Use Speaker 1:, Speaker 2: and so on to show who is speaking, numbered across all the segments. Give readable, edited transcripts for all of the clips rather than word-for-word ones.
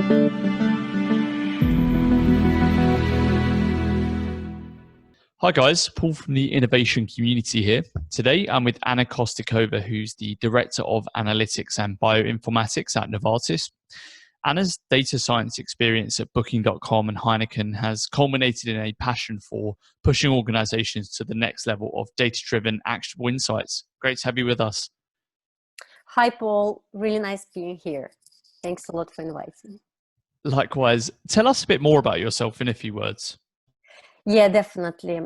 Speaker 1: Hi guys, Paul from the innovation community here. Today I'm with Anna Kostikova, who's the Director of Analytics and Bioinformatics at Novartis. Anna's data science experience at Booking.com and Heineken has culminated in a passion for pushing organizations to the next level of data-driven, actionable insights. Great to have you with us.
Speaker 2: Hi, Paul. Really nice being here. Thanks a lot for inviting me.
Speaker 1: Likewise. Tell us a bit more about yourself in a few words.
Speaker 2: Yeah, definitely.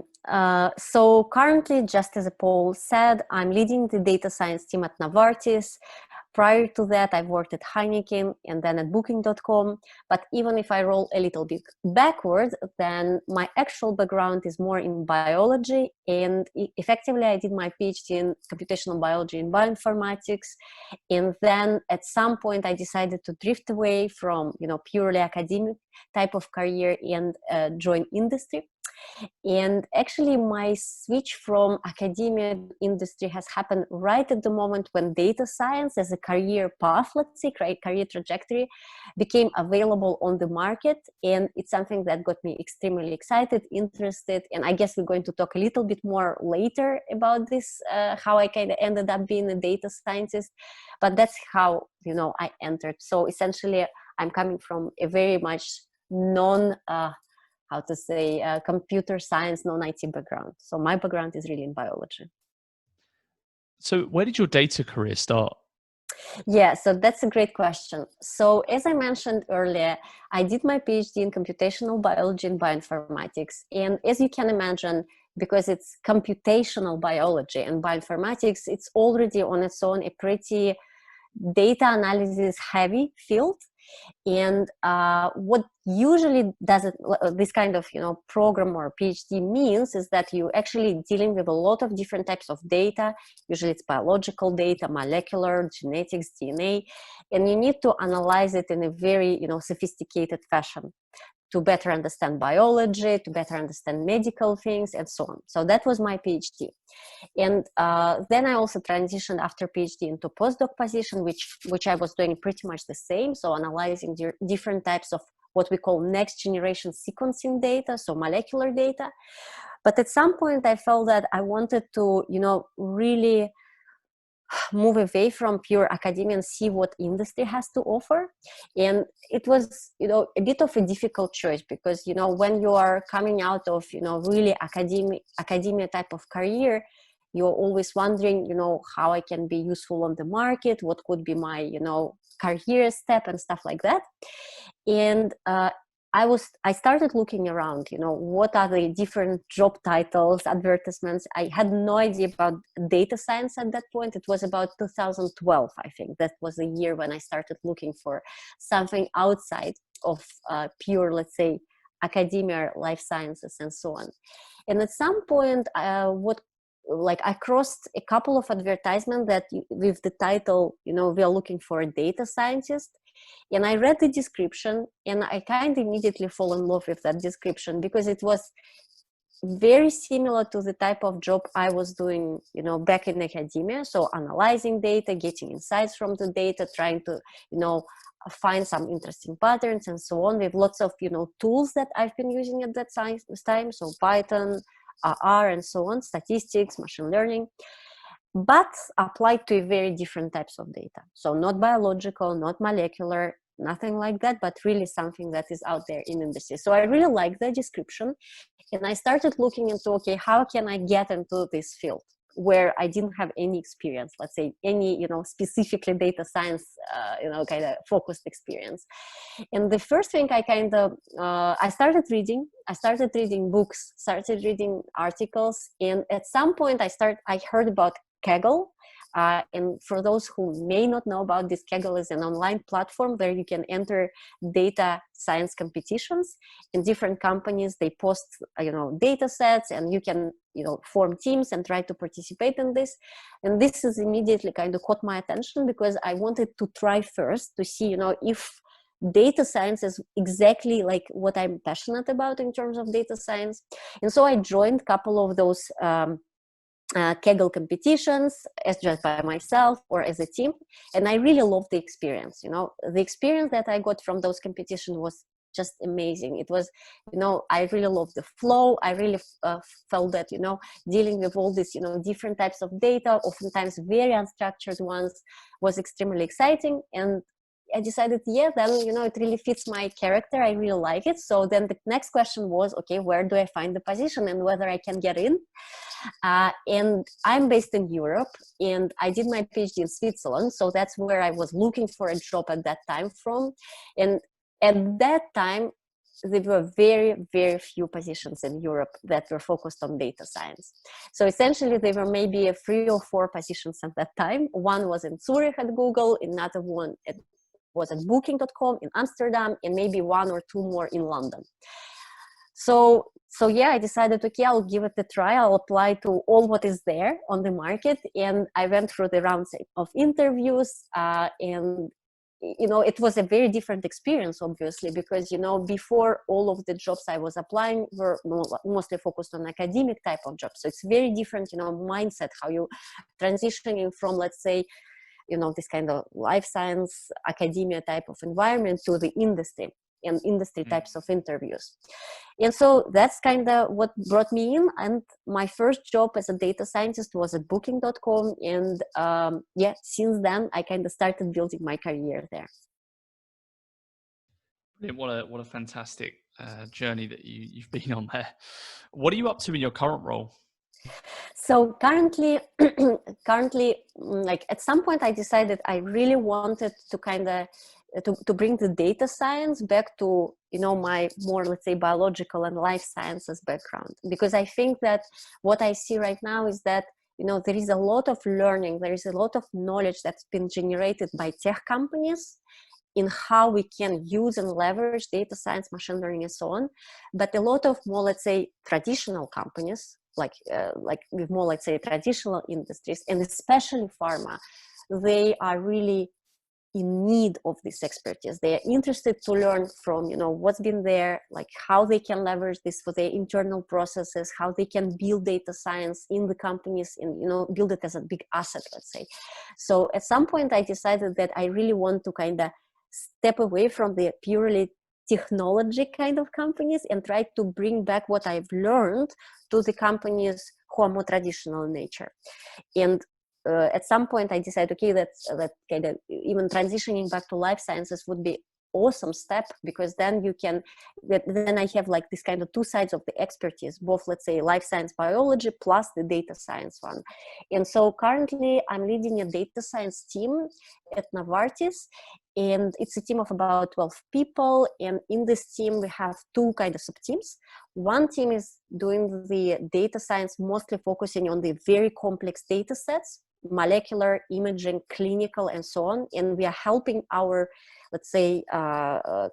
Speaker 2: So currently, just as Paul said, I'm leading the data science team at Novartis. Prior to that, I've worked at Heineken and then at Booking.com. But even if I roll a little bit backward, then my actual background is more in biology. And effectively, I did my PhD in computational biology and bioinformatics. And then at some point, I decided to drift away from, purely academic type of career and join industry. And actually my switch from academia to industry has happened right at the moment when data science as a career path, let's say, career trajectory, became available on the market. And it's something that got me extremely excited, interested. And I guess we're going to talk a little bit more later about this, how I kind of ended up being a data scientist. But that's how, I entered. So essentially, I'm coming from a very much computer science, non-IT background. So my background is really in biology.
Speaker 1: So where did your data career start?
Speaker 2: Yeah, so that's a great question. So as I mentioned earlier, I did my PhD in computational biology and bioinformatics. And as you can imagine, because it's computational biology and bioinformatics, it's already on its own a pretty data analysis heavy field. And what usually this kind of program or PhD means is that you actually dealing with a lot of different types of data. Usually it's biological data, molecular, genetics, DNA, and you need to analyze it in a very sophisticated fashion to better understand biology, to better understand medical things, and so on. So that was my PhD. And then I also transitioned after PhD into postdoc position, which I was doing pretty much the same. So analyzing different types of what we call next generation sequencing data, so molecular data. But at some point I felt that I wanted to, really move away from pure academia and see what industry has to offer. And it was, a bit of a difficult choice because, when you are coming out of, really academia type of career, you're always wondering, how I can be useful on the market, what could be my, career step and stuff like that. And I started looking around, what are the different job titles, advertisements. I had no idea about data science at that point. It was about 2012, I think. That was the year when I started looking for something outside of pure, let's say, academia, life sciences, and so on. And at some point, I crossed a couple of advertisements that with the title, we are looking for a data scientist. And I read the description and I kind of immediately fall in love with that description because it was very similar to the type of job I was doing, back in academia. So analyzing data, getting insights from the data, trying to, find some interesting patterns and so on with lots of, tools that I've been using at that time. So Python, R and so on, statistics, machine learning, but applied to very different types of data. So not biological, not molecular, nothing like that, but really something that is out there in industry. So I really like the description. And I started looking into, okay, how can I get into this field where I didn't have any experience, let's say any, specifically data science, kind of focused experience. And the first thing I started reading books, started reading articles. And at some point I heard about Kaggle. And for those who may not know about this, Kaggle is an online platform where you can enter data science competitions. In different companies, they post, data sets, and you can, form teams and try to participate in this. And this is immediately kind of caught my attention because I wanted to try first to see, if data science is exactly like what I'm passionate about in terms of data science. And so I joined a couple of those Kegel competitions as just by myself or as a team. And I really loved the experience. The experience that I got from those competitions was just amazing. It was, I really loved the flow. I really felt that, dealing with all these, different types of data, oftentimes very unstructured ones, was extremely exciting. And I decided, yeah, then, it really fits my character. I really like it. So then the next question was, okay, where do I find the position and whether I can get in? And I'm based in Europe, and I did my PhD in Switzerland. So that's where I was looking for a job at that time from. And at that time, there were very, very few positions in Europe that were focused on data science. So essentially, there were maybe 3 or 4 positions at that time. One was in Zurich at Google, another one was at booking.com in Amsterdam, and maybe 1 or 2 more in London. So yeah, I decided, okay, I'll give it a try. I'll apply to all what is there on the market. And I went through the rounds of interviews, and it was a very different experience, obviously, because, before, all of the jobs I was applying were mostly focused on academic type of jobs. So it's very different, mindset, how you transitioning from, let's say, this kind of life science, academia type of environment to the industry and industry types of interviews. And so that's kind of what brought me in. And my first job as a data scientist was at booking.com. And since then, I kind of started building my career there.
Speaker 1: What a fantastic journey that you've been on there. What are you up to in your current role?
Speaker 2: So currently, like at some point I decided I really wanted to kind of to bring the data science back to, my more, let's say, biological and life sciences background. Because I think that what I see right now is that, there is a lot of learning, there is a lot of knowledge that's been generated by tech companies in how we can use and leverage data science, machine learning, and so on. But a lot of more, let's say, traditional companies, like with more, let's say, traditional industries, and especially pharma, they are really in need of this expertise. They are interested to learn from, what's been there, like how they can leverage this for their internal processes, how they can build data science in the companies and, build it as a big asset, let's say. So at some point I decided that I really want to kind of step away from the purely technology kind of companies and try to bring back what I've learned to the companies who are more traditional in nature. And at some point I decided, okay, that kind of even transitioning back to life sciences would be awesome step, because then then I have like this kind of 2 sides of the expertise, both, let's say, life science biology plus the data science one. And so currently I'm leading a data science team at Novartis, and it's a team of about 12 people. And in this team, we have 2 kind of sub-teams. One team is doing the data science, mostly focusing on the very complex data sets, molecular, imaging, clinical, and so on. And we are helping our, let's say,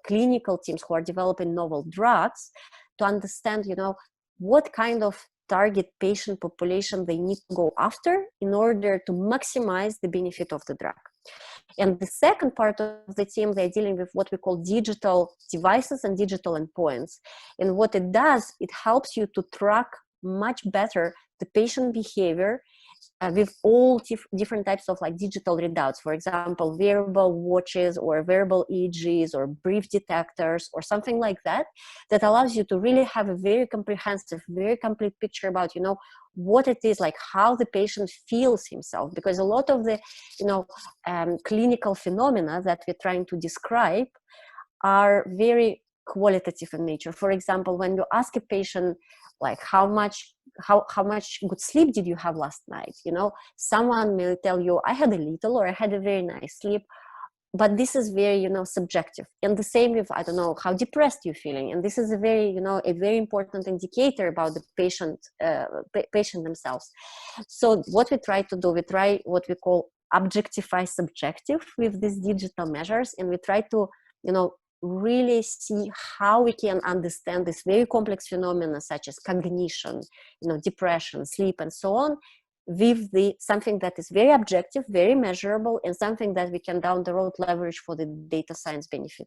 Speaker 2: clinical teams who are developing novel drugs to understand, what kind of target patient population they need to go after in order to maximize the benefit of the drug. And the second part of the team, they're dealing with what we call digital devices and digital endpoints. And what it does, it helps you to track much better the patient behavior with all different types of like digital readouts. For example, wearable watches or wearable EEGs or breath detectors or something like that, that allows you to really have a very comprehensive, very complete picture about, what it is, like how the patient feels himself. Because a lot of the, clinical phenomena that we're trying to describe are very qualitative in nature. For example, when you ask a patient, like how much good sleep did you have last night? Someone may tell you, I had a little, or I had a very nice sleep. But this is very, subjective. And the same with, I don't know, how depressed you're feeling. And this is a very, a very important indicator about the patient themselves. So what we try to do, we try what we call objectify subjective with these digital measures. And we try to, really see how we can understand this very complex phenomena such as cognition, depression, sleep, and so on, with something that is very objective, very measurable, and something that we can down the road leverage for the data science benefit.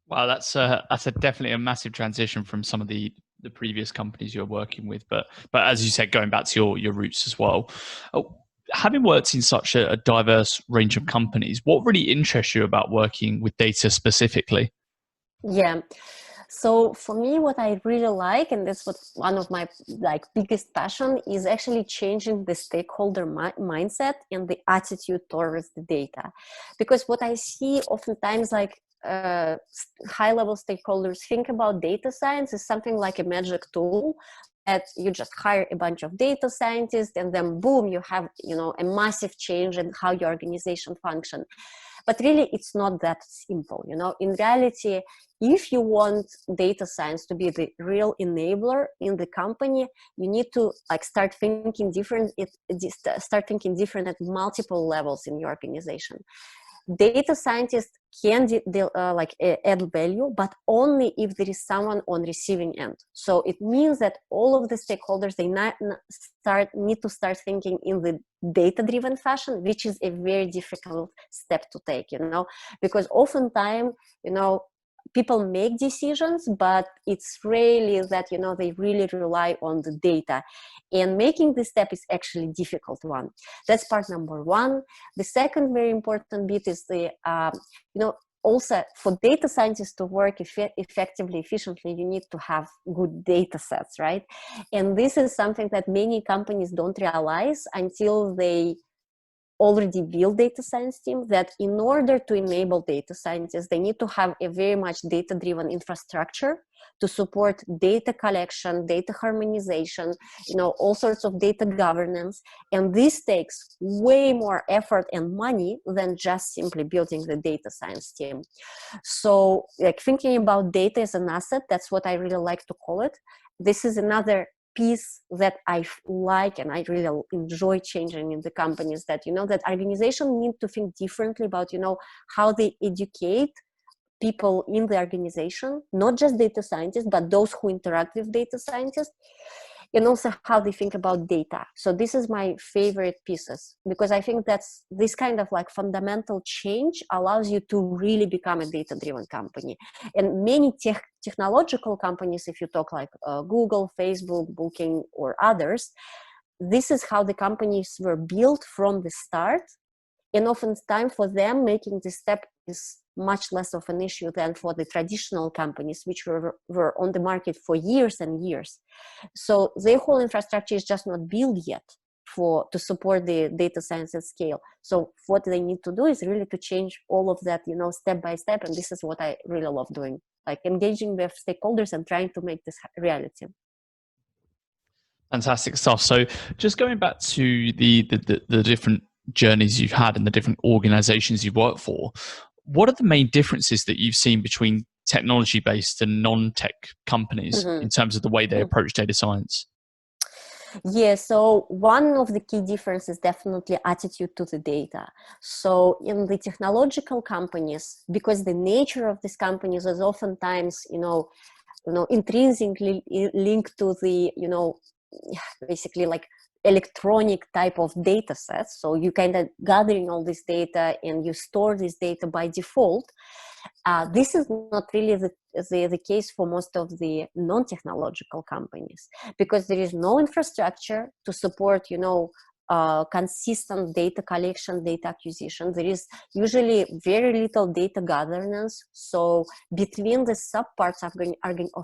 Speaker 1: Wow, that's definitely a massive transition from some of the the previous companies you're working with, but as you said, going back to your roots as well. Having worked in such a diverse range of companies, what really interests you about working with data specifically?
Speaker 2: Yeah. So for me, what I really like, and that's what one of my biggest passion, is actually changing the stakeholder mindset and the attitude towards the data. Because what I see oftentimes, high level stakeholders think about data science is something like a magic tool that you just hire a bunch of data scientists and then boom, you have a massive change in how your organization function. But really, it's not that simple. In reality, if you want data science to be the real enabler in the company, you need to start thinking different. Start thinking different at multiple levels in your organization. Data scientists can add value, but only if there is someone on receiving end. So it means that all of the stakeholders, they need to start thinking in the data-driven fashion, which is a very difficult step to take, because oftentimes, people make decisions, but it's really that, they really rely on the data. And making this step is actually a difficult one. That's part number one. The second very important bit is also for data scientists to work effectively, efficiently, you need to have good data sets, right? And this is something that many companies don't realize until they already build data science team, that in order to enable data scientists, they need to have a very much data-driven infrastructure to support data collection, data harmonization, all sorts of data governance. And this takes way more effort and money than just simply building the data science team. So thinking about data as an asset, that's what I really like to call it. This is another piece that I like and I really enjoy changing in the companies, that that organization need to think differently about how they educate people in the organization, not just data scientists, but those who interact with data scientists, and also how they think about data. So this is my favorite pieces, because I think that's this kind of fundamental change allows you to really become a data-driven company. And many technological companies, if you talk Google, Facebook, Booking, or others, this is how the companies were built from the start. And oftentimes for them, making this step is much less of an issue than for the traditional companies, which were on the market for years and years. So their whole infrastructure is just not built yet to support the data science at scale. So what they need to do is really to change all of that, step by step. And this is what I really love doing, engaging with stakeholders and trying to make this reality.
Speaker 1: Fantastic stuff. So just going back to the different journeys you've had and the different organizations you've worked for, what are the main differences that you've seen between technology-based and non-tech companies in terms of the way they approach data science?
Speaker 2: Yeah, so one of the key differences is definitely attitude to the data. So in the technological companies, because the nature of these companies is oftentimes, intrinsically linked to the, basically electronic type of data sets. So you kind of gathering all this data and you store this data by default. This is not really the case for most of the non-technological companies, because there is no infrastructure to support, consistent data collection, data acquisition. There is usually very little data governance. So between the subparts of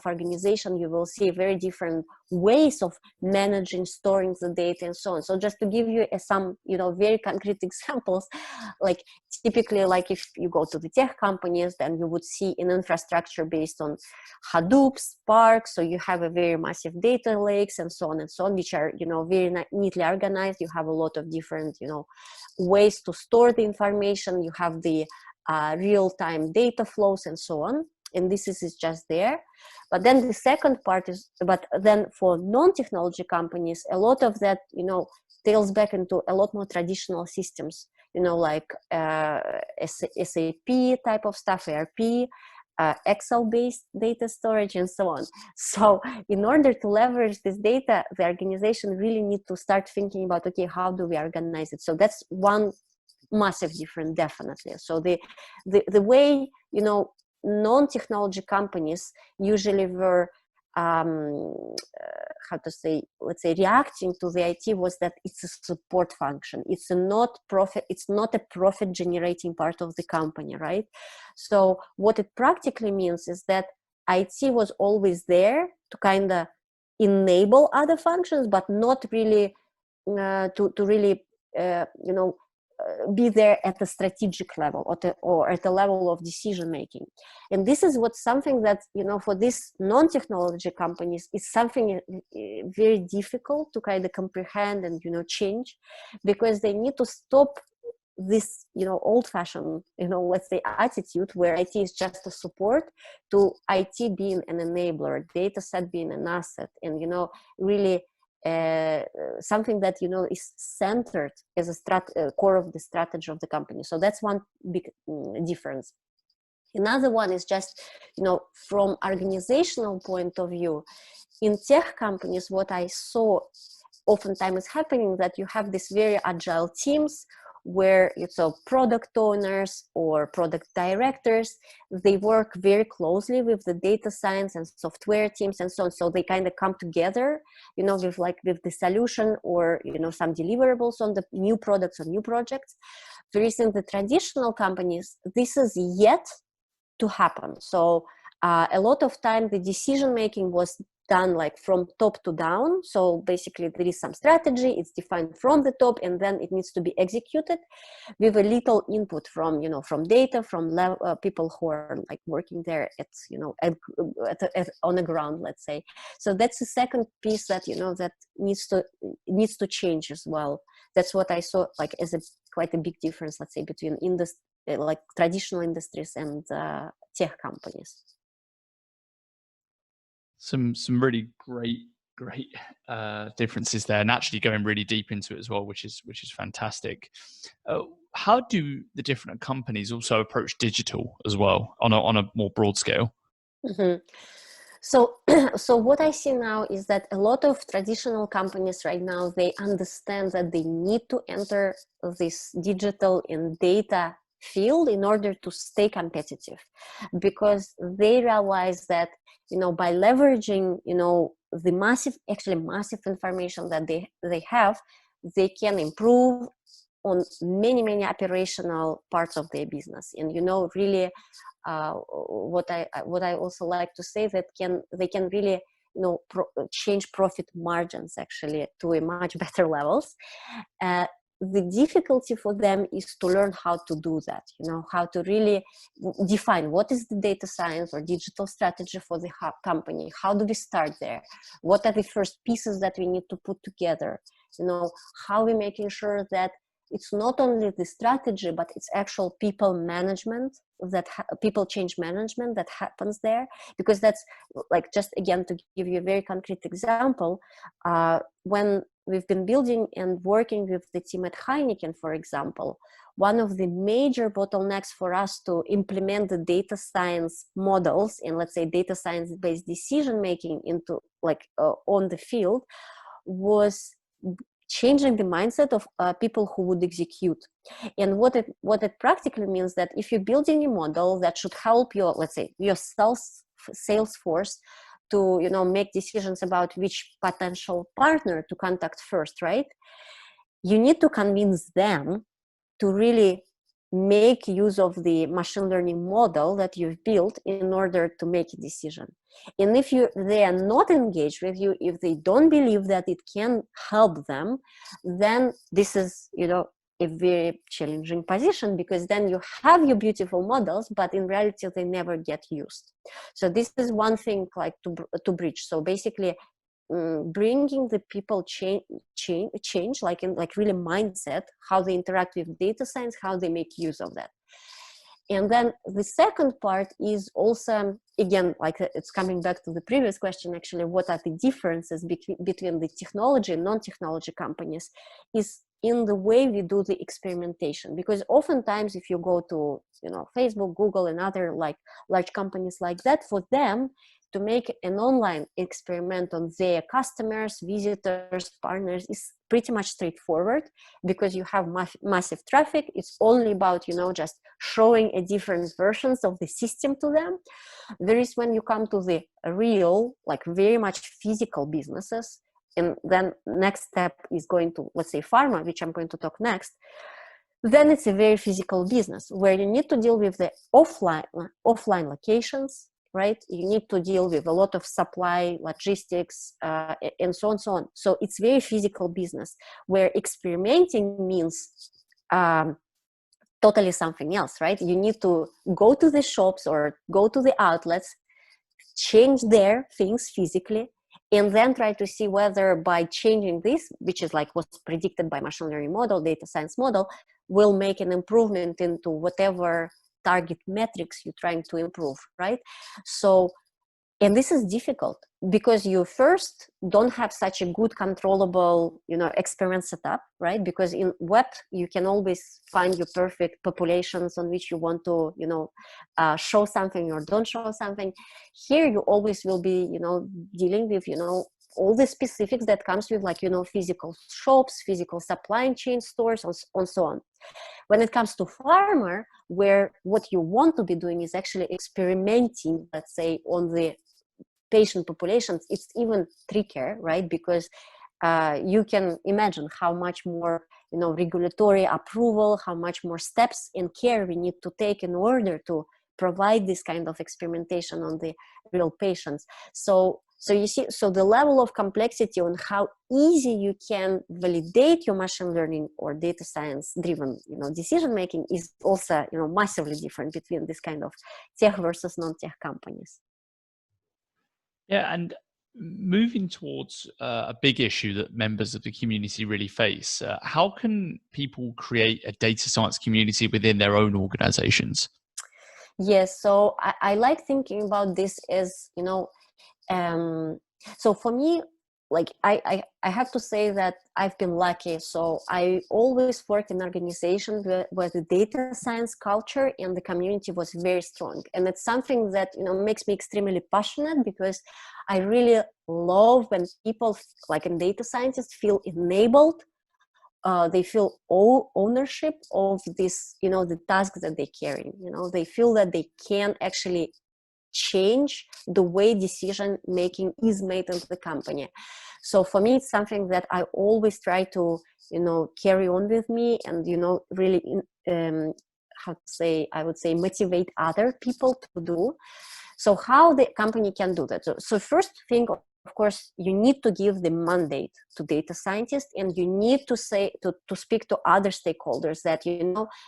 Speaker 2: organization, you will see very different ways of managing, storing the data, and so on. So just to give you some, very concrete examples, typically, if you go to the tech companies, then you would see an infrastructure based on Hadoop, Spark. So you have a very massive data lakes and so on, which are, very neatly organized. You have a lot of different, ways to store the information. You have the real-time data flows and so on. And this is just there. But then the second part is, but then for non-technology companies, a lot of that, tails back into a lot more traditional systems, SAP type of stuff, ERP, Excel-based data storage, and so on. So in order to leverage this data, the organization really need to start thinking about, okay, how do we organize it? So that's one massive difference, definitely. So the way, non-technology companies usually were how to say, let's say, reacting to the IT was that it's a support function. It's not a profit generating part of the company, right? So what it practically means is that IT was always there to kind of enable other functions, but not really to really be there at the strategic level or at the level of decision making. And this is what something that, for these non-technology companies is something very difficult to kind of comprehend and, change, because they need to stop this, old-fashioned, let's say, attitude where IT is just a support, to IT being an enabler, data set being an asset, and, really something that is centered as a core of the strategy of the company. So that's one big difference. Another one is just, from organizational point of view, in tech companies, what I saw oftentimes is happening that you have these very agile teams where product owners or product directors, they work very closely with the data science and software teams and so on. So they kind of come together, with the solution or, some deliverables on the new products or new projects. Whereas in the traditional companies, this is yet to happen. So a lot of time the decision making was done like from top to down. So basically there is some strategy, it's defined from the top, and then it needs to be executed with a little input from, from data, from people who are like working there at, on the ground, let's say. So that's the second piece that, that needs to change as well. That's what I saw like as quite a big difference, let's say, between like traditional industries and tech companies.
Speaker 1: Some really great differences there, and actually going really deep into it as well, which is fantastic. How do the different companies also approach digital as well on a more broad scale?
Speaker 2: Mm-hmm. So what I see now is that a lot of traditional companies right now, they understand that they need to enter this digital and data field in order to stay competitive, because they realize that, by leveraging, the massive information that they have, they can improve on many operational parts of their business. And, really, what I also like to say, that they can really, change profit margins actually to a much better levels. The difficulty for them is to learn how to do that, how to really define what is the data science or digital strategy for the company. How do we start there? What are the first pieces that we need to put together? How are we making sure that it's not only the strategy, but it's actual people management, people change management that happens there. Because that's like, just again, to give you a very concrete example, when we've been building and working with the team at Heineken, for example, one of the major bottlenecks for us to implement the data science models and, let's say, data science based decision making into on the field was changing the mindset of people who would execute. And what it practically means, that if you're building a model that should help your, let's say, your sales force to, make decisions about which potential partner to contact first, right? You need to convince them to really make use of the machine learning model that you've built in order to make a decision. And if they are not engaged with you, if they don't believe that it can help them, then this is, a very challenging position, because then you have your beautiful models, but in reality they never get used. So this is one thing like to bridge. So basically bringing the people change like really mindset, how they interact with data science, how they make use of that. And then the second part is also, again, like it's coming back to the previous question, actually, what are the differences between the technology and non-technology companies, is in the way we do the experimentation. Because oftentimes if you go to, Facebook, Google, and other like large companies like that, for them, to make an online experiment on their customers, visitors, partners is pretty much straightforward, because you have massive traffic. It's only about, just showing a different versions of the system to them. There is when you come to the real, like very much physical businesses, and then next step is going to, let's say, pharma, which I'm going to talk next. Then it's a very physical business where you need to deal with the offline locations, right? You need to deal with a lot of supply, logistics, and so on, so on. So it's very physical business where experimenting means totally something else, right? You need to go to the shops or go to the outlets, change their things physically, and then try to see whether by changing this, which is like what's predicted by machine learning model, data science model, will make an improvement into whatever target metrics you're trying to improve, right? So, and this is difficult because you first don't have such a good controllable, experiment setup, right? Because in web, you can always find your perfect populations on which you want to, show something or don't show something. Here, you always will be, dealing with, all the specifics that comes with, like, physical shops, physical supply chain stores, and so on. When it comes to pharma, where what you want to be doing is actually experimenting, let's say, on the patient populations, it's even trickier, right? Because you can imagine how much more, regulatory approval, how much more steps and care we need to take in order to provide this kind of experimentation on the real patients. So you see, so the level of complexity on how easy you can validate your machine learning or data science driven, decision making is also, massively different between this kind of tech versus non-tech companies.
Speaker 1: Yeah, and moving towards a big issue that members of the community really face, how can people create a data science community within their own organizations?
Speaker 2: Yes, so I like thinking about this as, so for me, like I have to say that I've been lucky. So I always worked in organizations where the data science culture and the community was very strong. And it's something that, makes me extremely passionate, because I really love when people, like in data scientists, feel enabled. They feel ownership of this, the task that they carry. They feel that they can actually change the way decision making is made in the company. So for me, it's something that I always try to, carry on with me, and, really, how to say, I would say, motivate other people to do. So how the company can do that? So first thing, of course, you need to give the mandate to data scientists, and you need to say to speak to other stakeholders that,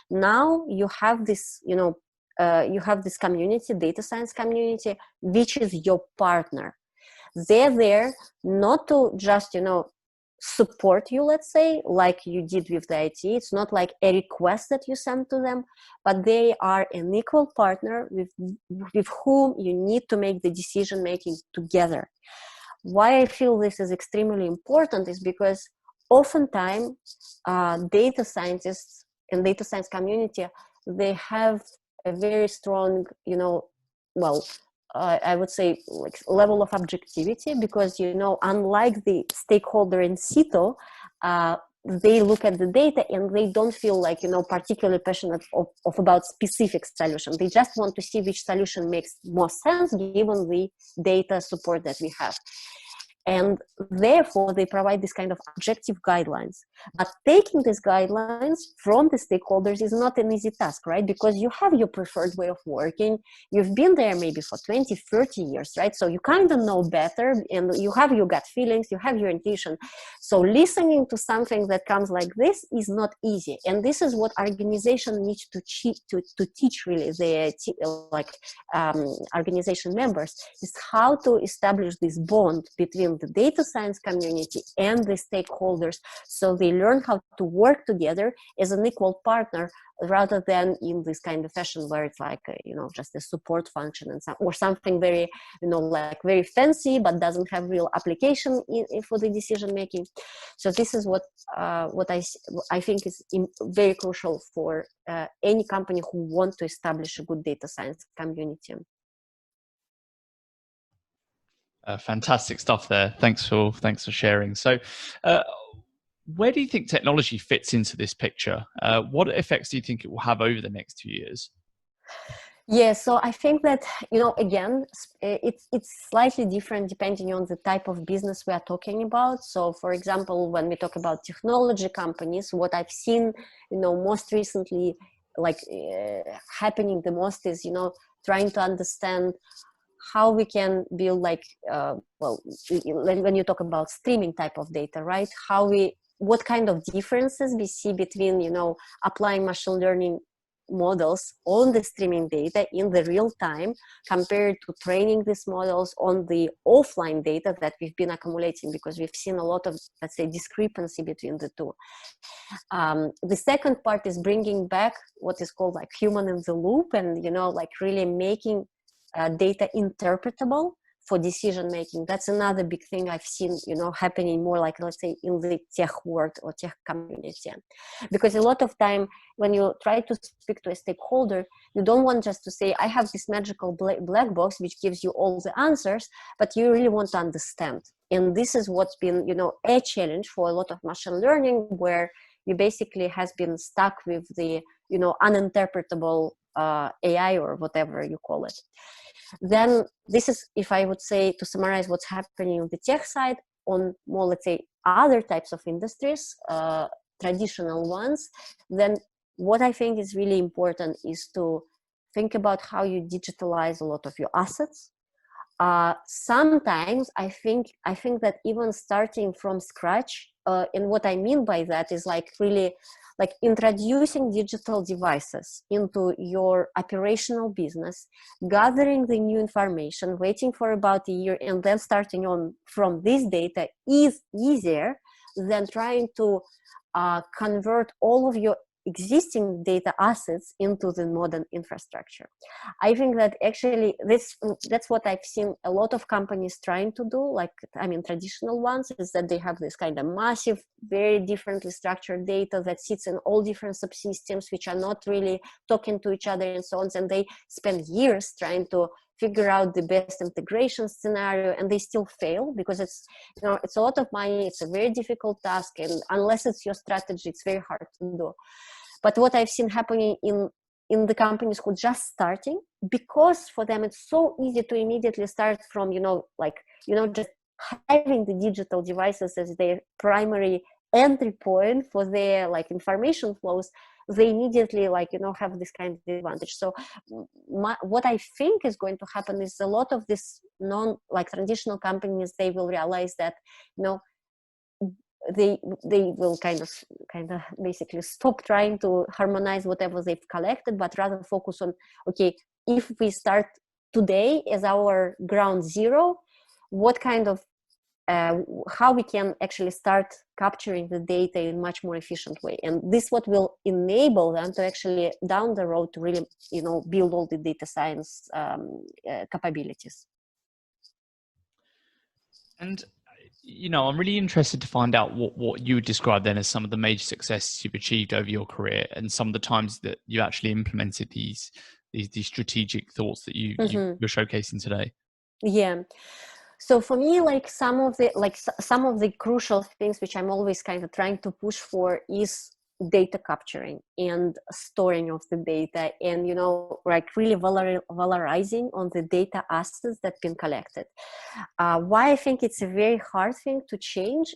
Speaker 2: now you have this, you have this community, data science community, which is your partner. They're there not to just, support you, let's say, like you did with the IT. It's not like a request that you send to them, but they are an equal partner with whom you need to make the decision making together. Why I feel this is extremely important is because oftentimes data scientists and data science community, they have a very strong, I would say, like, level of objectivity, because, unlike the stakeholder in situ, they look at the data and they don't feel like, particularly passionate of about specific solution. They just want to see which solution makes more sense given the data support that we have. And therefore, they provide this kind of objective guidelines. But taking these guidelines from the stakeholders is not an easy task, right? Because you have your preferred way of working. You've been there maybe for 20, 30 years, right? So you kind of know better, and you have your gut feelings, you have your intuition. So listening to something that comes like this is not easy. And this is what organization needs to teach really their organization members, is how to establish this bond between the data science community and the stakeholders, so they learn how to work together as an equal partner, rather than in this kind of fashion where it's like, just a support function or something very, like very fancy, but doesn't have real application for the decision making. So this is what I think is very crucial for any company who want to establish a good data science community.
Speaker 1: Fantastic stuff there. Thanks for sharing. So, uh, where do you think technology fits into this picture? What effects do you think it will have over the next 2 years?
Speaker 2: Yeah, so I think that, again, it's slightly different depending on the type of business we are talking about. So, for example, when we talk about technology companies, what I've seen, most recently, like happening the most is, trying to understand how we can build when you talk about streaming type of data, right? What kind of differences we see between, applying machine learning models on the streaming data in the real time compared to training these models on the offline data that we've been accumulating, because we've seen a lot of, let's say, discrepancy between the two. The second part is bringing back what is called like human in the loop, and really making data interpretable for decision making. That's another big thing I've seen, happening more like, let's say, in the tech world or tech community. Because a lot of time when you try to speak to a stakeholder, you don't want just to say, I have this magical black box which gives you all the answers, but you really want to understand. And this is what's been, a challenge for a lot of machine learning, where you basically has been stuck with the, uninterpretable AI or whatever you call it. Then this is, if I would say, to summarize what's happening on the tech side. On more, let's say, other types of industries, traditional ones, then what I think is really important is to think about how you digitalize a lot of your assets. Sometimes I think that even starting from scratch, and what I mean by that is like really like introducing digital devices into your operational business, gathering the new information, waiting for about a year, and then starting on from this data is easier than trying to convert all of your existing data assets into the modern infrastructure. I think that actually that's what I've seen a lot of companies trying to do, traditional ones, is that they have this kind of massive, very differently structured data that sits in all different subsystems which are not really talking to each other and so on, and they spend years trying to figure out the best integration scenario, and they still fail because it's a lot of money, it's a very difficult task, and unless it's your strategy, it's very hard to do. But what I've seen happening in the companies who just starting, because for them it's so easy to immediately start from just having the digital devices as their primary entry point for their information flows, they immediately have this kind of advantage. So what I think is going to happen is a lot of this traditional companies, they will realize that they will kind of basically stop trying to harmonize whatever they've collected, but rather focus on, okay, if we start today as our ground zero, what kind of how we can actually start capturing the data in a much more efficient way. And this what will enable them to actually down the road to really build all the data science capabilities.
Speaker 1: And I'm really interested to find out what you would describe then as some of the major successes you've achieved over your career, and some of the times that you actually implemented these strategic thoughts that you're showcasing today.
Speaker 2: Yeah. So for me, some of the crucial things which I'm always kind of trying to push for is data capturing and storing of the data, and really valorizing on the data assets that's been collected. Why I think it's a very hard thing to change,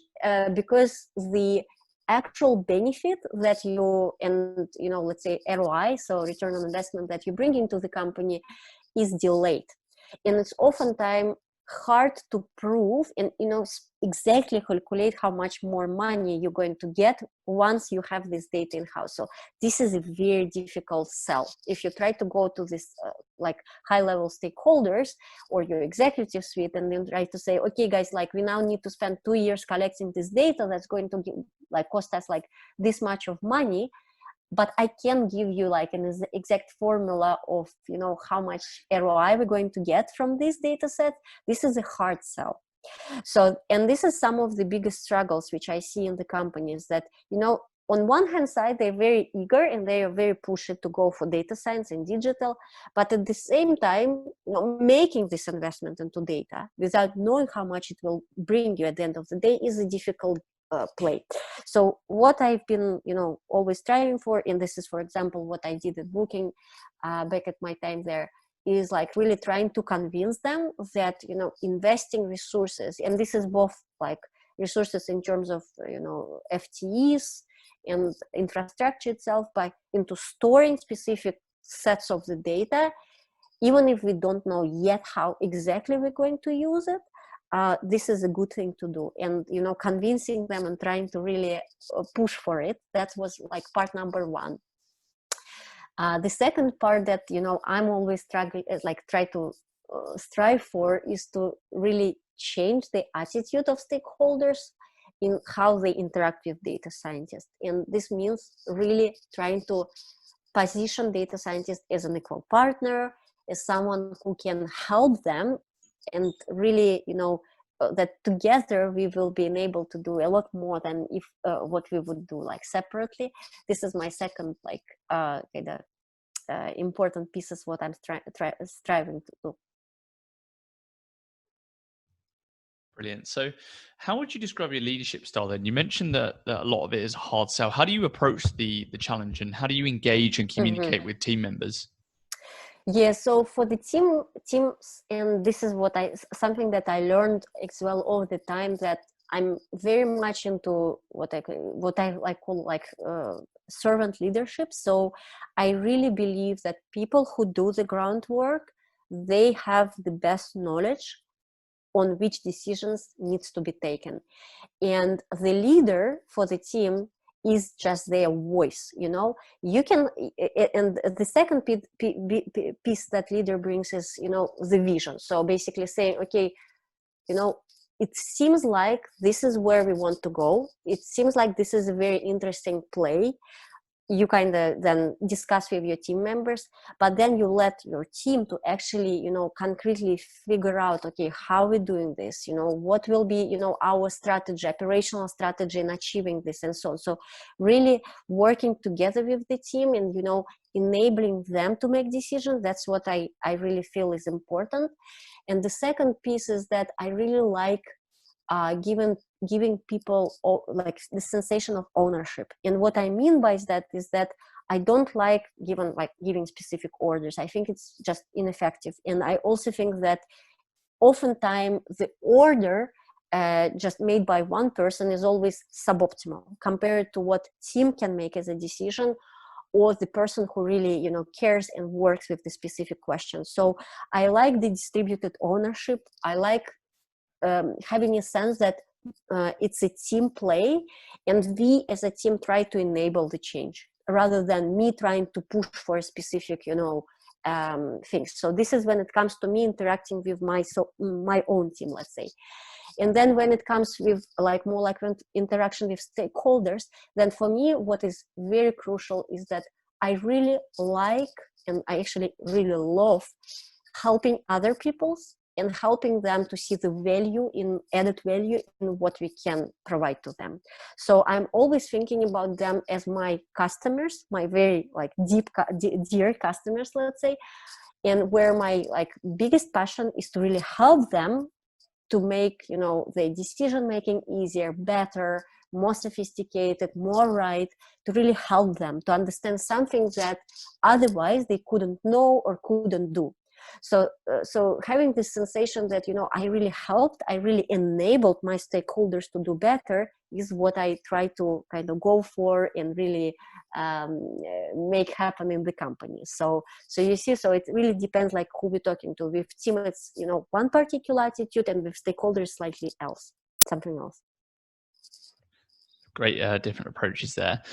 Speaker 2: because the actual benefit that let's say ROI, so return on investment, that you bring into the company is delayed, and it's oftentimes hard to prove and exactly calculate how much more money you're going to get once you have this data in house. So this is a very difficult sell. If you try to go to this high level stakeholders or your executive suite and then try to say, okay guys, we now need to spend 2 years collecting this data that's going to cost us this much of money, but I can give you an exact formula of how much ROI we're going to get from this data set. This is a hard sell. So, and this is some of the biggest struggles which I see in the companies, that on one hand side, they're very eager and they are very pushy to go for data science and digital, but at the same time, making this investment into data without knowing how much it will bring you at the end of the day is a difficult play. So what I've been, always striving for, and this is, for example, what I did at Booking back at my time there, is like really trying to convince them that, investing resources, and this is both like resources in terms of, FTEs and infrastructure itself, by into storing specific sets of the data, even if we don't know yet how exactly we're going to use it. This is a good thing to do, and convincing them and trying to really push for it, that was like part number one. The second part that I'm always struggling, try to strive for, is to really change the attitude of stakeholders in how they interact with data scientists. And this means really trying to position data scientists as an equal partner, as someone who can help them, and really, that together we will be able to do a lot more than if what we would do like separately. This is my second important pieces what I'm striving to do.
Speaker 1: Brilliant. So how would you describe your leadership style then? You mentioned that a lot of it is hard sell. How do you approach the challenge, and how do you engage and communicate with team members?
Speaker 2: Yeah, so for the teams, and this is something that I learned as well all the time, that I'm very much into what I call servant leadership. So I really believe that people who do the groundwork, they have the best knowledge on which decisions needs to be taken, and the leader for the team is just their voice. You can, and the second piece that leader brings is the vision. So basically saying, okay, it seems like this is where we want to go, it seems like this is a very interesting play. You kind of then discuss with your team members, but then you let your team to actually concretely figure out, okay, how we're doing this, what will be our strategy, operational strategy in achieving this, and so on. So really working together with the team and enabling them to make decisions, that's what I really feel is important. And the second piece is that I really like giving people like the sensation of ownership. And what I mean by that is that I don't like giving specific orders. I think it's just ineffective. And I also think that oftentimes the order just made by one person is always suboptimal compared to what team can make as a decision, or the person who really cares and works with the specific question. So I like the distributed ownership. I like having a sense that it's a team play, and we as a team try to enable the change rather than me trying to push for a specific things. So this is when it comes to me interacting with my own team, let's say. And then when it comes with more interaction with stakeholders, then for me what is very crucial is that I really like, and I actually really love, helping other people's and helping them to see the added value in what we can provide to them. So I'm always thinking about them as my customers, my very dear customers, let's say, and where my biggest passion is to really help them to make their decision making easier, better, more sophisticated, more right, to really help them to understand something that otherwise they couldn't know or couldn't do. So having this sensation that I really helped, I really enabled my stakeholders to do better, is what I try to kind of go for and really make happen in the company. So you see, so it really depends who we're talking to. With team, it's one particular attitude, and with stakeholders slightly else, something else.
Speaker 1: Great different approaches there.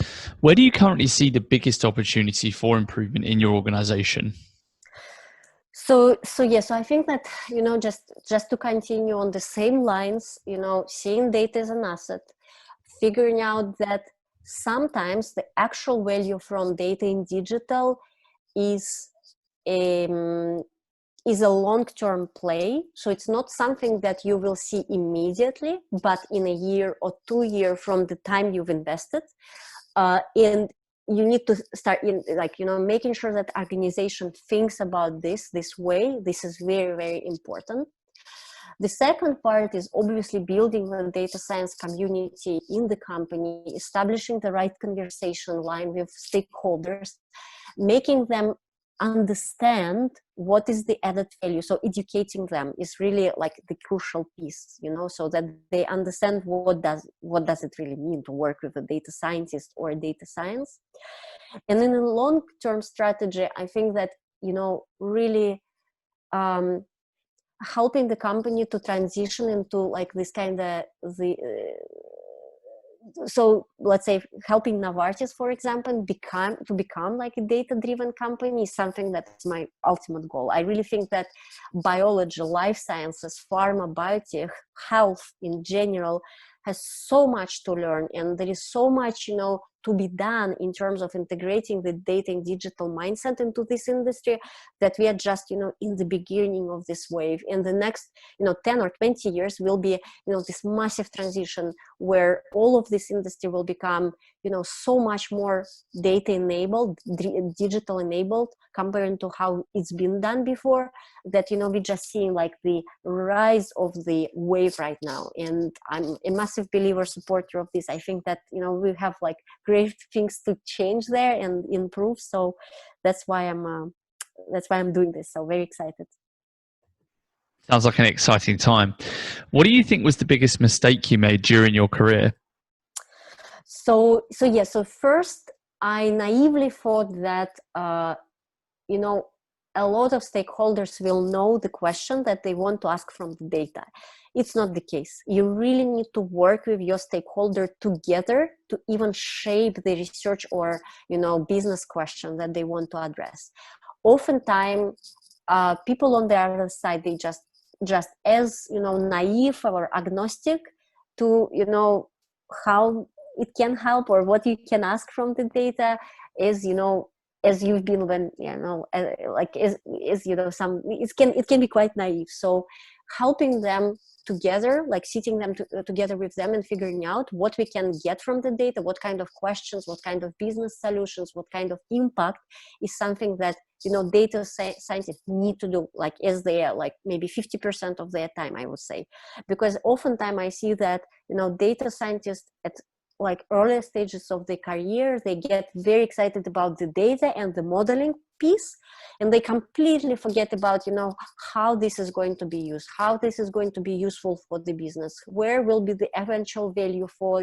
Speaker 1: Where do you currently see the biggest opportunity for improvement in your organization?
Speaker 2: So I think that just to continue on the same lines, seeing data as an asset, figuring out that sometimes the actual value from data in digital is a long-term play. So it's not something that you will see immediately, but in a year or 2 years from the time you've invested, And you need to start in, like, making sure that organization thinks about this way. This is very, very important. The second part is obviously building the data science community in the company, establishing the right conversation line with stakeholders, making them understand what is the added value. So educating them is really like the crucial piece, so that they understand what does it really mean to work with a data scientist or data science. And in a long-term strategy, I think that, really helping the company to transition into like this kind of so let's say helping Novartis, for example, become like a data-driven company is something that's my ultimate goal. I really think that biology, life sciences, pharma, biotech, health in general has so much to learn, and there is so much, to be done in terms of integrating the data and digital mindset into this industry, that we are just, in the beginning of this wave. In the next, 10 or 20 years will be, this massive transition where all of this industry will become, so much more data enabled, digital enabled, compared to how it's been done before, that, we're just seeing like the rise of the wave right now. And I'm a massive believer, supporter of this. I think that, we have like great things to change there and improve. So that's why I'm doing this. So very excited.
Speaker 1: Sounds like an exciting time. What do you think was the biggest mistake you made during your career?
Speaker 2: So first, I naively thought that, a lot of stakeholders will know the question that they want to ask from the data. It's not the case. You really need to work with your stakeholder together to even shape the research or, business question that they want to address. Oftentimes, people on the other side, they just as, naive or agnostic to, how it can help or what you can ask from the data is, as you've been when, like is it can be quite naive. So helping them together, like sitting them together with them and figuring out what we can get from the data, what kind of questions, what kind of business solutions, what kind of impact, is something that, data scientists need to do, like as they are like maybe 50% of their time, I would say. Because oftentimes I see that, data scientists at like earlier stages of their career, they get very excited about the data and the modeling piece, and they completely forget about, how this is going to be used, how this is going to be useful for the business, where will be the eventual value for,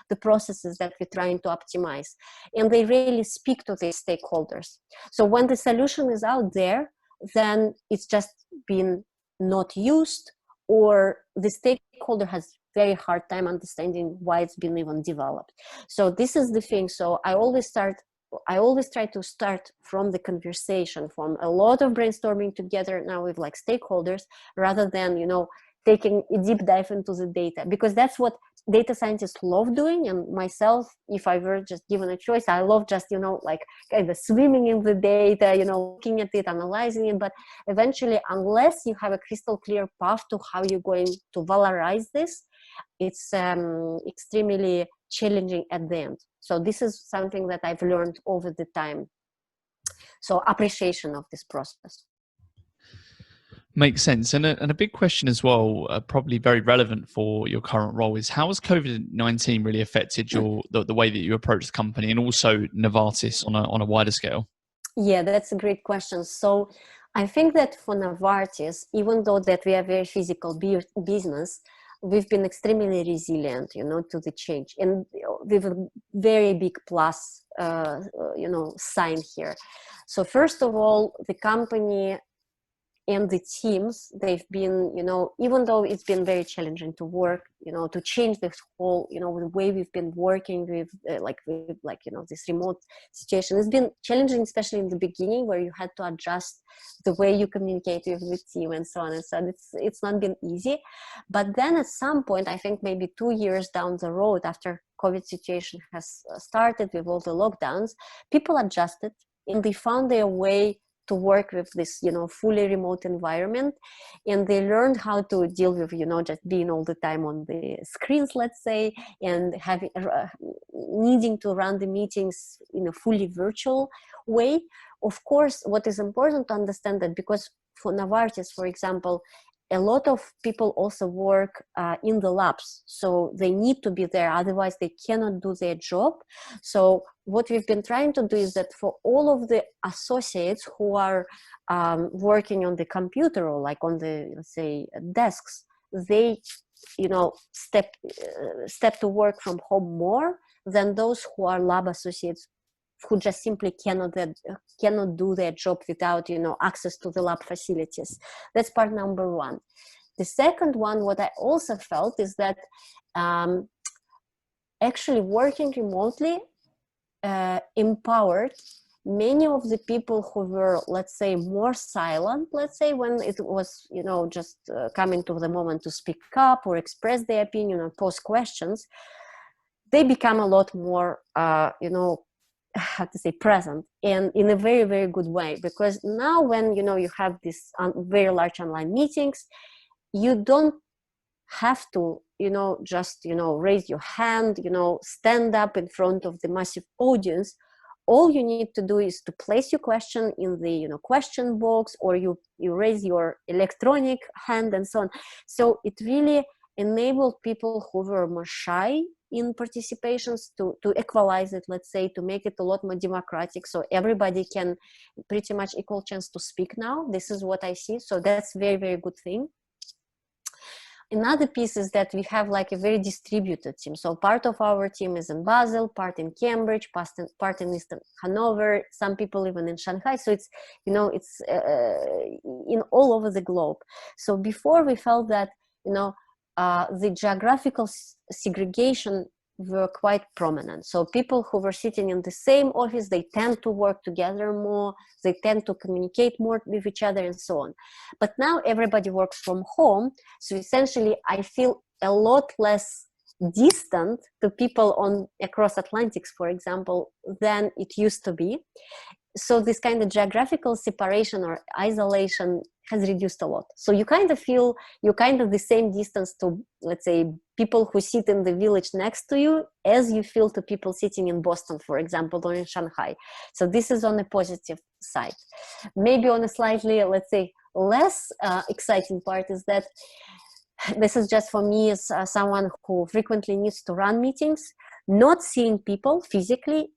Speaker 2: the processes that we're trying to optimize. And they really speak to their stakeholders. So when the solution is out there, then it's just been not used, or the stakeholder has very hard time understanding why it's been even developed. So this is the thing. So I always try to start from the conversation, from a lot of brainstorming together now with like stakeholders, rather than, taking a deep dive into the data, because that's what data scientists love doing. And myself, if I were just given a choice, I love just, like kind of swimming in the data, looking at it, analyzing it. But eventually, unless you have a crystal clear path to how you're going to valorize this, it's extremely challenging at the end. So this is something that I've learned over the time. So appreciation of this process.
Speaker 1: Makes sense. And a big question as well, probably very relevant for your current role, is how has COVID-19 really affected the way that you approach the company, and also Novartis on a wider scale?
Speaker 2: Yeah, that's a great question. So I think that for Novartis, even though that we are very physical business, we've been extremely resilient, to the change. And with a very big plus, sign here. So first of all, the company and the teams, they've been, even though it's been very challenging to work, to change this whole, the way we've been working with, this remote situation. It's been challenging, especially in the beginning, where you had to adjust the way you communicate with the team and so on and so on. It's not been easy. But then at some point, I think maybe 2 years down the road, after COVID situation has started with all the lockdowns, people adjusted and they found their way to work with this, you know, fully remote environment, and they learned how to deal with, you know, just being all the time on the screens, let's say, and having needing to run the meetings in a fully virtual way. Of course, what is important to understand that because for Novartis, for example, a lot of people also work in the labs, so they need to be there, otherwise they cannot do their job. So what we've been trying to do is that for all of the associates who are working on the computer or like on the, let's say, desks, they, you know, step to work from home more than those who are lab associates, who just simply cannot do their job without, you know, access to the lab facilities. That's part number one. The second one, what I also felt is that actually working remotely empowered many of the people who were, let's say, more silent, let's say, when it was, you know, just coming to the moment to speak up or express their opinion or pose questions. They become a lot more, you know, how to say, present, and in a very, very good way. Because now when, you know, you have these very large online meetings, you don't have to, you know, just, you know, raise your hand, you know, stand up in front of the massive audience. All you need to do is to place your question in the, you know, question box, or you raise your electronic hand and so on. So it really enabled people who were more shy in participations to equalize it, let's say, to make it a lot more democratic, so everybody can pretty much equal chance to speak now. This is what I see, so that's very, very good thing. Another piece is that we have like a very distributed team. So part of our team is in Basel, part in Cambridge, part in Eastern Hanover, some people even in Shanghai. So it's, you know, it's in all over the globe. So before we felt that, you know, the geographical segregation were quite prominent. So people who were sitting in the same office, they tend to work together more, they tend to communicate more with each other and so on. But now everybody works from home. So essentially I feel a lot less distant to people on across Atlantics, for example, than it used to be. So this kind of geographical separation or isolation has reduced a lot. So you kind of feel you're kind of the same distance to, let's say, people who sit in the village next to you as you feel to people sitting in Boston, for example, or in Shanghai. So this is on the positive side. Maybe on a slightly, let's say, less exciting part is that this is just for me as someone who frequently needs to run meetings. Not seeing people physically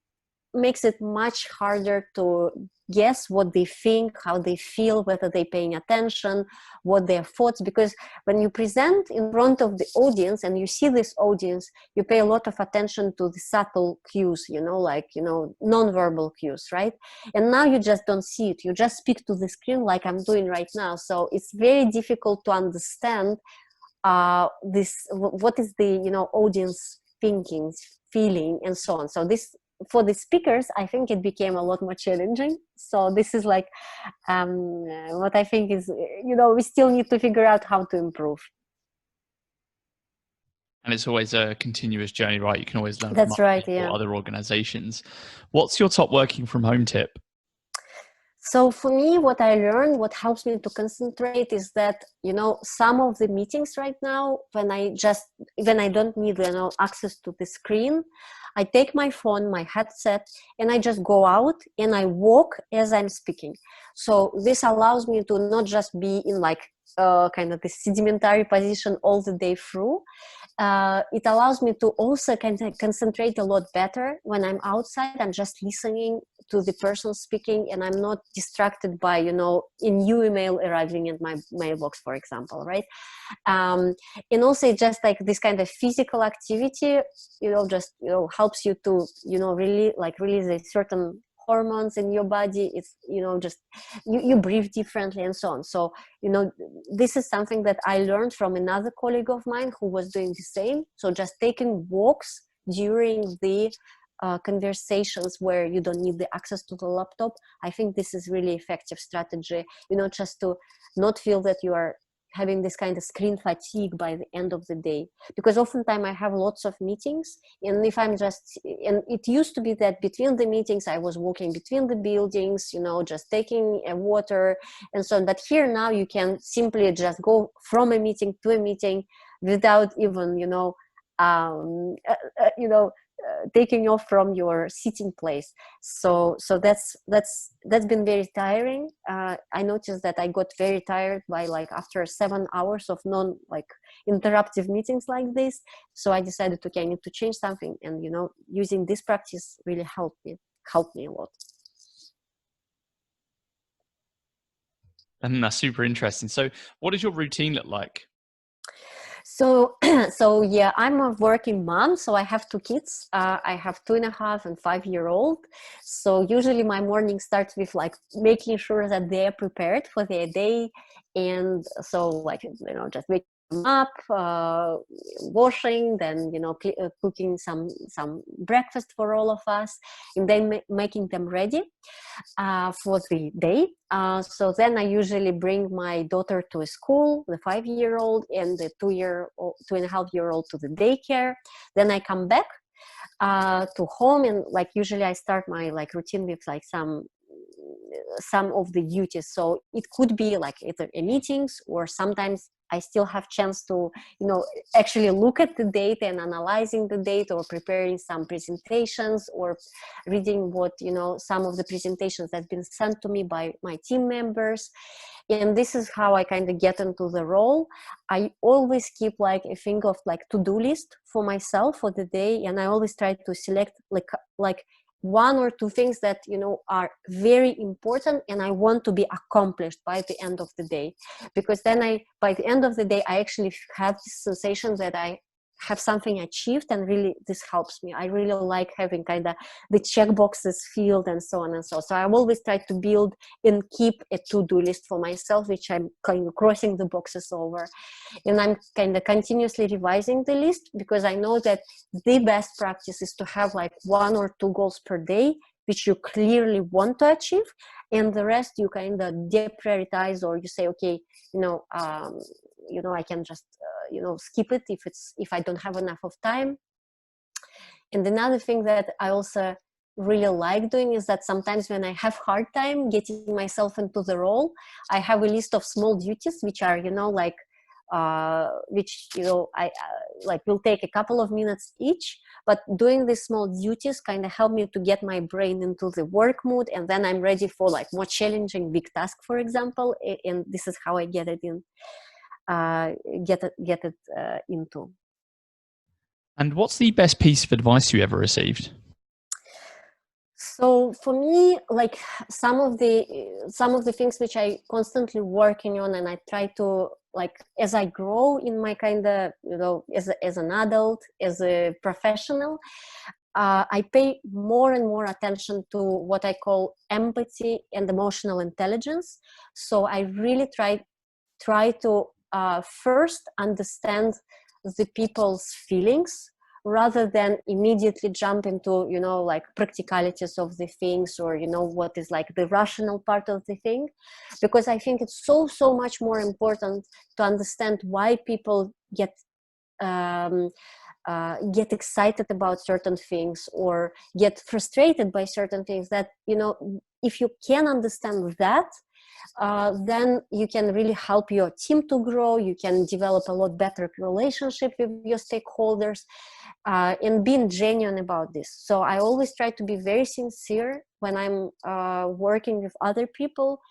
Speaker 2: makes it much harder to guess what they think, how they feel, whether they're paying attention, what their thoughts, because when you present in front of the audience and you see this audience, you pay a lot of attention to the subtle cues, you know, like, you know, non-verbal cues, right? And now you just don't see it. You just speak to the screen like I'm doing right now. So it's very difficult to understand what is the, you know, audience thinking, feeling, and so on. So this, for the speakers, I think it became a lot more challenging. So this is like what I think is, you know, we still need to figure out how to improve.
Speaker 1: And it's always a continuous journey, right? You can always learn
Speaker 2: That's
Speaker 1: from
Speaker 2: right, yeah.
Speaker 1: other organizations. What's your top working from home tip?
Speaker 2: So for me, what I learned, what helps me to concentrate is that, you know, some of the meetings right now, when I don't need, you know, access to the screen, I take my phone, my headset, and I just go out and I walk as I'm speaking. So this allows me to not just be in like kind of the sedimentary position all the day through. It allows me to also kind of concentrate a lot better when I'm outside. I'm just listening to the person speaking and I'm not distracted by, you know, a new email arriving in my mailbox, for example, right? And also just like this kind of physical activity, you know, just, you know, helps you to, you know, really like release a certain hormones in your body. It's, you know, just you breathe differently and so on. So, you know, this is something that I learned from another colleague of mine who was doing the same. So just taking walks during the conversations where you don't need the access to the laptop, I think this is really effective strategy, you know, just to not feel that you are having this kind of screen fatigue by the end of the day, because oftentimes I have lots of meetings, and if I'm just, and it used to be that between the meetings I was walking between the buildings, you know, just taking water and so on. But here now you can simply just go from a meeting to a meeting without even, you know, taking off from your sitting place. So that's been very tiring. I noticed that I got very tired by like after 7 hours of non like interruptive meetings like this. So I decided, okay, I need to change something, and you know, using this practice really helped me a lot.
Speaker 1: And that's super interesting. So what does your routine look like?
Speaker 2: So, so yeah, I'm a working mom. So I have two kids. I have 2.5 and 5-year-old. So usually my morning starts with like making sure that they're prepared for their day, and so like, you know, just waking them up, washing, then you know, cooking some breakfast for all of us, and then making them ready for the day. So then I usually bring my daughter to a school, the 5-year-old, and the 2.5-year-old to the daycare. Then I come back to home, and like usually I start my like routine with like some of the duties. So it could be like either meetings, or sometimes I still have chance to, you know, actually look at the data and analyzing the data, or preparing some presentations, or reading what, you know, some of the presentations that's been sent to me by my team members. And this is how I kind of get into the role. I always keep like a thing of like to-do list for myself for the day, and I always try to select like 1 or 2 things that, you know, are very important and I want to be accomplished by the end of the day. Because then by the end of the day, I actually have this sensation that I have something achieved, and really this helps me. I really like having kind of the check boxes filled and so on and so. So I always try to build and keep a to-do list for myself, which I'm kind of crossing the boxes over. And I'm kind of continuously revising the list, because I know that the best practice is to have like 1 or 2 goals per day, which you clearly want to achieve, and the rest you kind of deprioritize, or you say, okay, I can just skip it if I don't have enough of time. And another thing that I also really like doing is that sometimes when I have hard time getting myself into the role, I have a list of small duties which are, I like will take a couple of minutes each, but doing these small duties kind of help me to get my brain into the work mood, and then I'm ready for like more challenging big task, for example. And this is how I get it in, into.
Speaker 1: And what's the best piece of advice you ever received?
Speaker 2: So for me, like some of the things which I constantly working on, and I try to, like, as I grow in my kind of, as an adult, as a professional, I pay more and more attention to what I call empathy and emotional intelligence. So I really try to first understand the people's feelings, rather than immediately jump into, like practicalities of the things, or, what is like the rational part of the thing. Because I think it's so much more important to understand why people get excited about certain things, or get frustrated by certain things, that, if you can understand that, then you can really help your team to grow. You can develop a lot better relationship with your stakeholders, and being genuine about this. So I always try to be very sincere when I'm working with other people,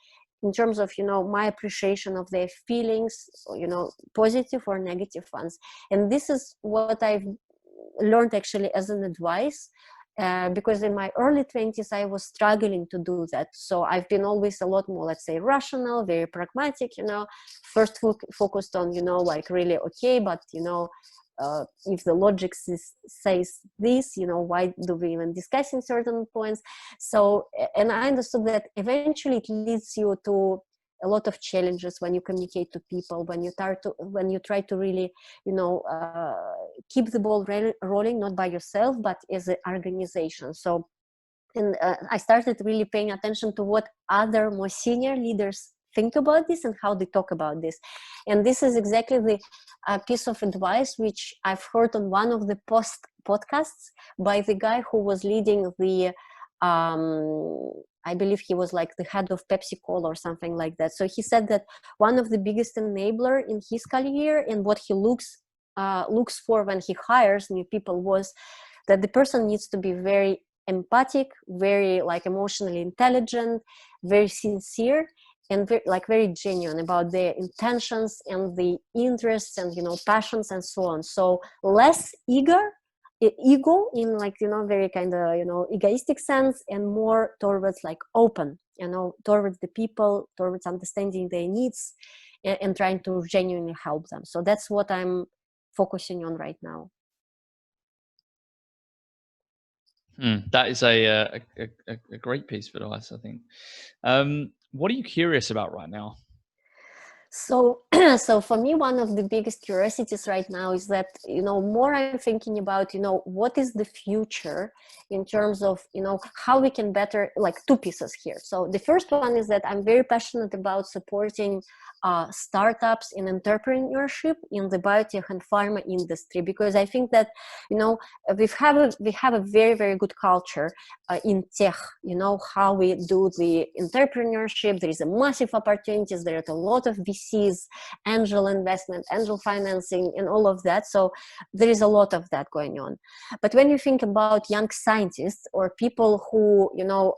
Speaker 2: in terms of, my appreciation of their feelings, positive or negative ones. And this is what I've learned actually as an advice, because in my early 20s I was struggling to do that. So I've been always a lot more, let's say, rational, very pragmatic, first focused on, like really, okay, but if the logic says this, why do we even discussing certain points? So, and I understood that eventually it leads you to a lot of challenges when you communicate to people, when you try to really, keep the ball rolling, not by yourself, but as an organization. So, and I started really paying attention to what other more senior leaders think about this and how they talk about this. And this is exactly the piece of advice which I've heard on one of the podcasts by the guy who was leading the I believe he was like the head of Pepsi Cola or something like that. So he said that one of the biggest enabler in his career and what he looks for when he hires new people was that the person needs to be very empathic, very like emotionally intelligent, very sincere, and very genuine about their intentions and the interests and passions and so on. So less ego in very kind of egoistic sense, and more towards like open, towards the people, towards understanding their needs, and trying to genuinely help them. So that's what I'm focusing on right now.
Speaker 1: That is a great piece of advice, I think. What are you curious about right now?
Speaker 2: So, so for me, one of the biggest curiosities right now is that, more I'm thinking about, what is the future in terms of, how we can better, like two pieces here. So the first one is that I'm very passionate about supporting startups and entrepreneurship in the biotech and pharma industry, because I think that, we have a very, very good culture in tech, how we do the entrepreneurship. There is a massive opportunities. There are a lot of VCs, angel investment, angel financing, and all of that. So there is a lot of that going on. But when you think about young scientists or people who,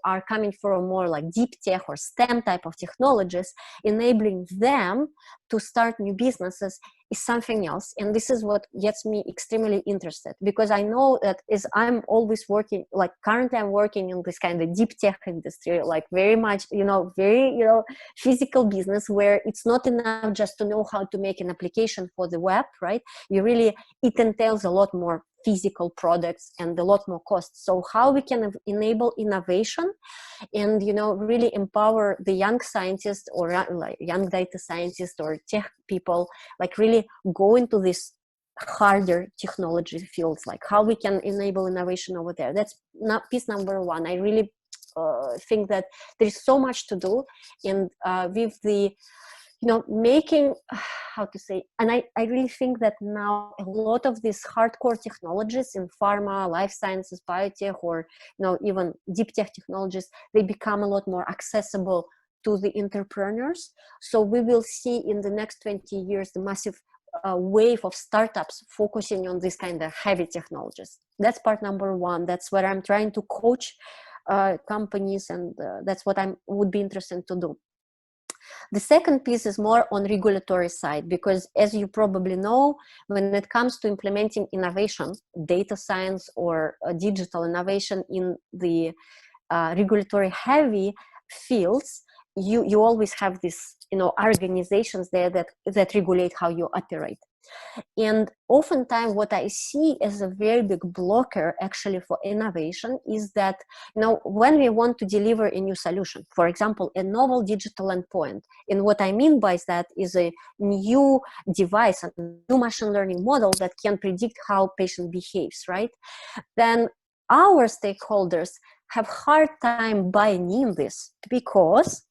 Speaker 2: are coming from more like deep tech or STEM type of technologies, enabling them to start new businesses is something else. And this is what gets me extremely interested, because I know that I'm always working, like currently I'm working in this kind of deep tech industry, like very much, very, physical business, where it's not enough just to know how to make an application for the web, right? It entails a lot more physical products and a lot more costs. So how we can enable innovation and, really empower the young scientists or like young data scientists or tech people, like really go into this harder technology fields, like how we can enable innovation over there. That's not piece number one. I really think that there is so much to do, and with the making, how to say, and I really think that now a lot of these hardcore technologies in pharma, life sciences, biotech, or even deep tech technologies, they become a lot more accessible to the entrepreneurs. So we will see in the next 20 years the massive wave of startups focusing on this kind of heavy technologies. That's part number one. That's where I'm trying to coach companies, and that's what I would be interested to do. The second piece is more on regulatory side, because as you probably know, when it comes to implementing innovation, data science or digital innovation in the regulatory heavy fields, you always have this, organizations there that regulate how you operate. And oftentimes what I see as a very big blocker actually for innovation is that, when we want to deliver a new solution, for example, a novel digital endpoint, and what I mean by that is a new device, a new machine learning model that can predict how patient behaves, right? Then our stakeholders have hard time buying in this, because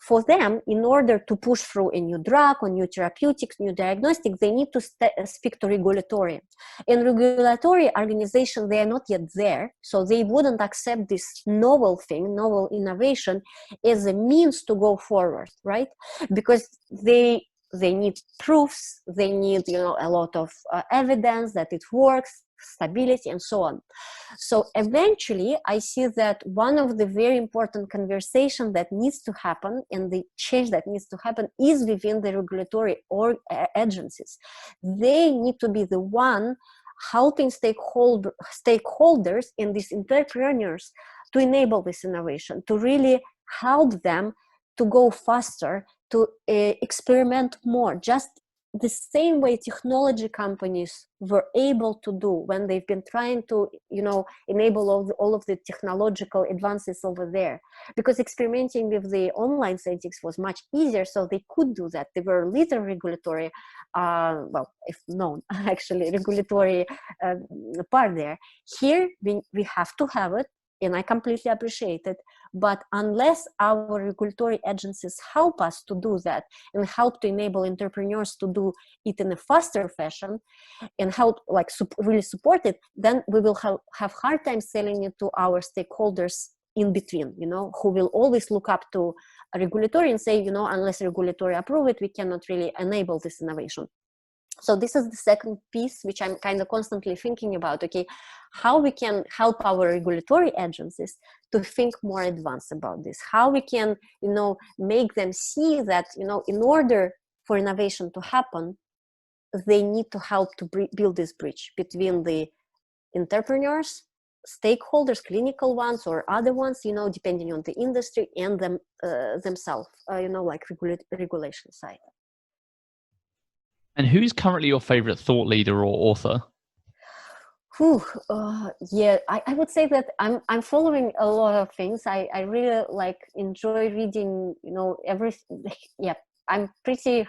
Speaker 2: for them, in order to push through a new drug or new therapeutics, new diagnostic, they need to speak to regulatory. And regulatory organization, they are not yet there, so they wouldn't accept this novel thing, novel innovation, as a means to go forward, right? Because they need proofs, they need, a lot of evidence that it works, stability, and so on. So eventually I see that one of the very important conversation that needs to happen, and the change that needs to happen, is within the regulatory agencies. They need to be the one helping stakeholders and these entrepreneurs to enable this innovation, to really help them to go faster, to experiment more, just the same way technology companies were able to do when they've been trying to, enable all of the technological advances over there. Because experimenting with the online settings was much easier, so they could do that. There were little regulatory, if known, actually, regulatory part there. Here, we have to have it, and I completely appreciate it. But unless our regulatory agencies help us to do that and help to enable entrepreneurs to do it in a faster fashion and help like really support it, then we will have hard time selling it to our stakeholders in between, who will always look up to a regulatory and say, unless regulatory approve it, we cannot really enable this innovation. So this is the second piece, which I'm kind of constantly thinking about, okay, how we can help our regulatory agencies to think more advanced about this, how we can, make them see that, in order for innovation to happen, they need to help to build this bridge between the entrepreneurs, stakeholders, clinical ones or other ones, depending on the industry, and themselves, like regulation side.
Speaker 1: And who's currently your favorite thought leader or author?
Speaker 2: Yeah, I would say that I'm following a lot of things. I really enjoy reading, everything. Yeah, I'm pretty,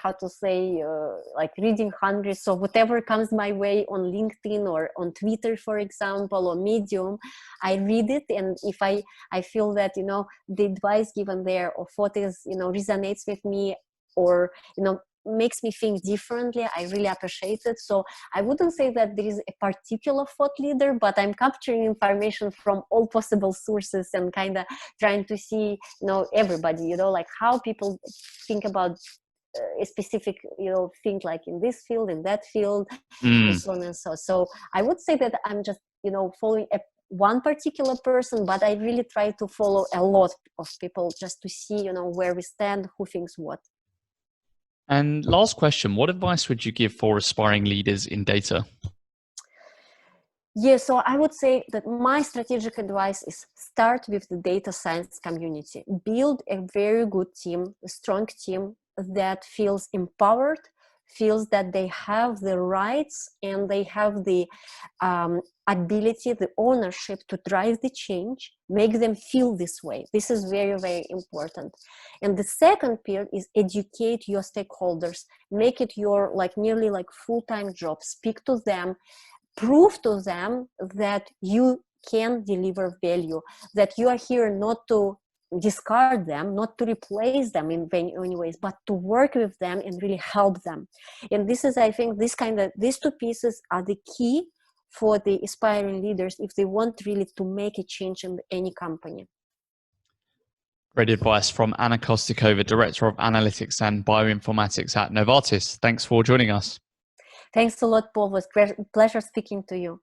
Speaker 2: reading hundreds of whatever comes my way on LinkedIn or on Twitter, for example, or Medium. I read it, and if I feel that, the advice given there or what is, resonates with me, or, makes me think differently, I really appreciate it. So I wouldn't say that there is a particular thought leader, but I'm capturing information from all possible sources and kind of trying to see, everybody, like how people think about a specific, thing, like in this field, in that field, and so on and so. So I would say that I'm just, following one particular person, but I really try to follow a lot of people just to see, where we stand, who thinks what.
Speaker 1: And last question, what advice would you give for aspiring leaders in data?
Speaker 2: Yeah, so I would say that my strategic advice is start with the data science community. Build a very good team, a strong team that feels empowered, feels that they have the rights and they have the ability, the ownership to drive the change, make them feel this way. This is very, very important. And the second pillar is educate your stakeholders, make it your nearly full-time job, speak to them, prove to them that you can deliver value, that you are here not to discard them, not to replace them in any ways, but to work with them and really help them. And this is, I think, these two pieces are the key for the aspiring leaders if they want really to make a change in any company.
Speaker 1: Great advice from Anna Kostikova, Director of Analytics and Bioinformatics at Novartis. Thanks for joining us.
Speaker 2: Thanks a lot, Paul. It was a pleasure speaking to you.